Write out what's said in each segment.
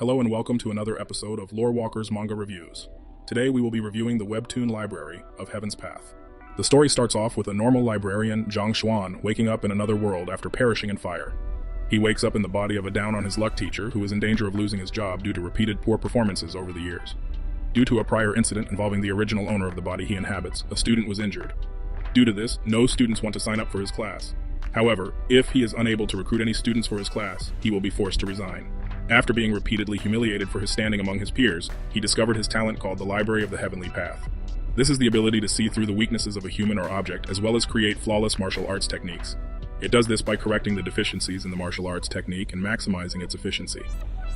Hello and welcome to another episode of Lore Walker's Manga Reviews. Today we will be reviewing the webtoon library of Heaven's Path. The story starts off with a normal librarian, Zhang Xuan, waking up in another world after perishing in fire. He wakes up in the body of a down-on-his-luck teacher who is in danger of losing his job due to repeated poor performances over the years. Due to a prior incident involving the original owner of the body he inhabits, a student was injured. Due to this, no students want to sign up for his class. However, if he is unable to recruit any students for his class, he will be forced to resign. After being repeatedly humiliated for his standing among his peers, he discovered his talent called the Library of the Heavenly Path. This is the ability to see through the weaknesses of a human or object, as well as create flawless martial arts techniques. It does this by correcting the deficiencies in the martial arts technique and maximizing its efficiency.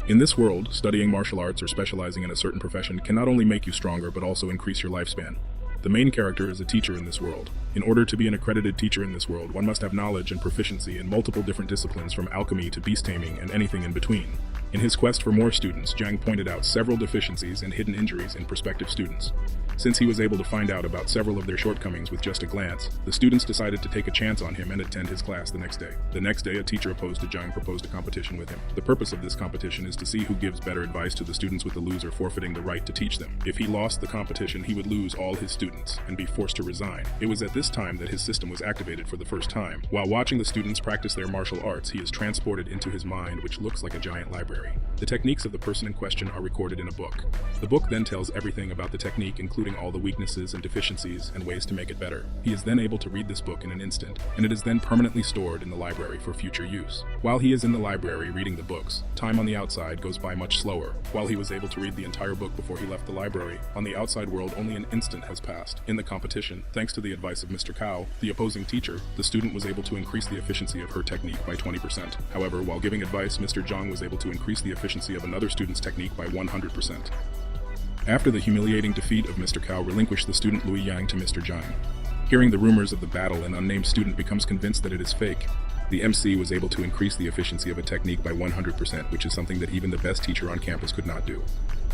In this world, studying martial arts or specializing in a certain profession can not only make you stronger, but also increase your lifespan. The main character is a teacher in this world. In order to be an accredited teacher in this world, one must have knowledge and proficiency in multiple different disciplines from alchemy to beast taming and anything in between. In his quest for more students, Zhang pointed out several deficiencies and hidden injuries in prospective students. Since he was able to find out about several of their shortcomings with just a glance, the students decided to take a chance on him and attend his class the next day. The next day, a teacher opposed to Zhang proposed a competition with him. The purpose of this competition is to see who gives better advice to the students, with the loser forfeiting the right to teach them. If he lost the competition, he would lose all his students and be forced to resign. It was at this time that his system was activated for the first time. While watching the students practice their martial arts, he is transported into his mind, which looks like a giant library. The techniques of the person in question are recorded in a book. The book then tells everything about the technique, including all the weaknesses and deficiencies and ways to make it better. He is then able to read this book in an instant, and it is then permanently stored in the library for future use. While he is in the library reading the books, time on the outside goes by much slower. While he was able to read the entire book before he left the library, on the outside world only an instant has passed. In the competition, thanks to the advice of Mr. Cao, the opposing teacher, the student was able to increase the efficiency of her technique by 20%. However, while giving advice, Mr. Zhang was able to increase the efficiency of another student's technique by 100%. After the humiliating defeat of Mr. Cao relinquished the student Lui Yang to Mr. Zhang. Hearing the rumors of the battle, an unnamed student becomes convinced that it is fake. The MC was able to increase the efficiency of a technique by 100%, which is something that even the best teacher on campus could not do.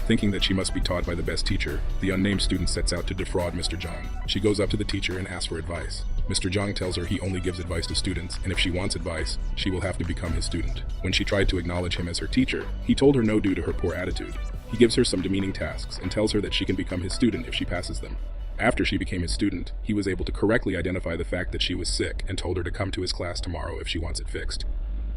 Thinking that she must be taught by the best teacher, the unnamed student sets out to defraud Mr. Zhang. She goes up to the teacher and asks for advice. Mr. Zhang tells her he only gives advice to students, and if she wants advice, she will have to become his student. When she tried to acknowledge him as her teacher, he told her no due to her poor attitude. He gives her some demeaning tasks and tells her that she can become his student if she passes them. After she became his student, he was able to correctly identify the fact that she was sick and told her to come to his class tomorrow if she wants it fixed.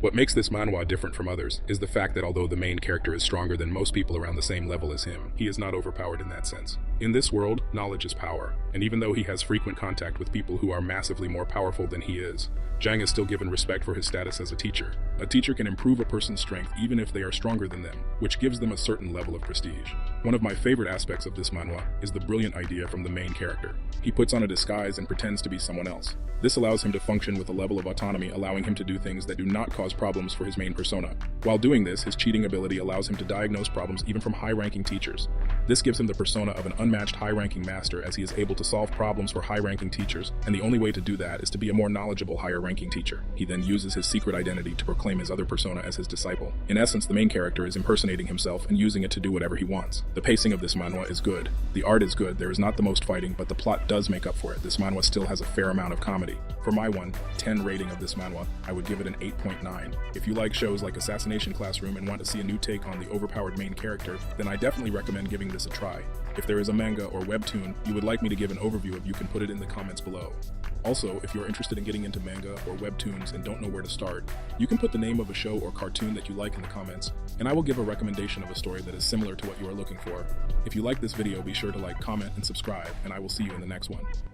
What makes this manhwa different from others is the fact that although the main character is stronger than most people around the same level as him, he is not overpowered in that sense. In this world, knowledge is power, and even though he has frequent contact with people who are massively more powerful than he is, Zhang is still given respect for his status as a teacher. A teacher can improve a person's strength even if they are stronger than them, which gives them a certain level of prestige. One of my favorite aspects of this manhwa is the brilliant idea from the main character. He puts on a disguise and pretends to be someone else. This allows him to function with a level of autonomy, allowing him to do things that do not cause problems for his main persona. While doing this, his cheating ability allows him to diagnose problems even from high-ranking teachers. This gives him the persona of an unmatched high-ranking master, as he is able to solve problems for high-ranking teachers, and the only way to do that is to be a more knowledgeable higher-ranking teacher. He then uses his secret identity to proclaim his other persona as his disciple. In essence, the main character is impersonating himself and using it to do whatever he wants. The pacing of this manhwa is good. The art is good. There is not the most fighting, but the plot does make up for it. This manhwa still has a fair amount of comedy. For my 10 rating of this manhwa, I would give it an 8.9. If you like shows like Assassination Classroom and want to see a new take on the overpowered main character, then I definitely recommend giving this a try. If there is a manga or webtoon you would like me to give an overview of, you can put it in the comments below. Also, if you're interested in getting into manga or webtoons and don't know where to start, you can put the name of a show or cartoon that you like in the comments, and I will give a recommendation of a story that is similar to what you are looking for. If you like this video, be sure to like, comment, and subscribe, and I will see you in the next one.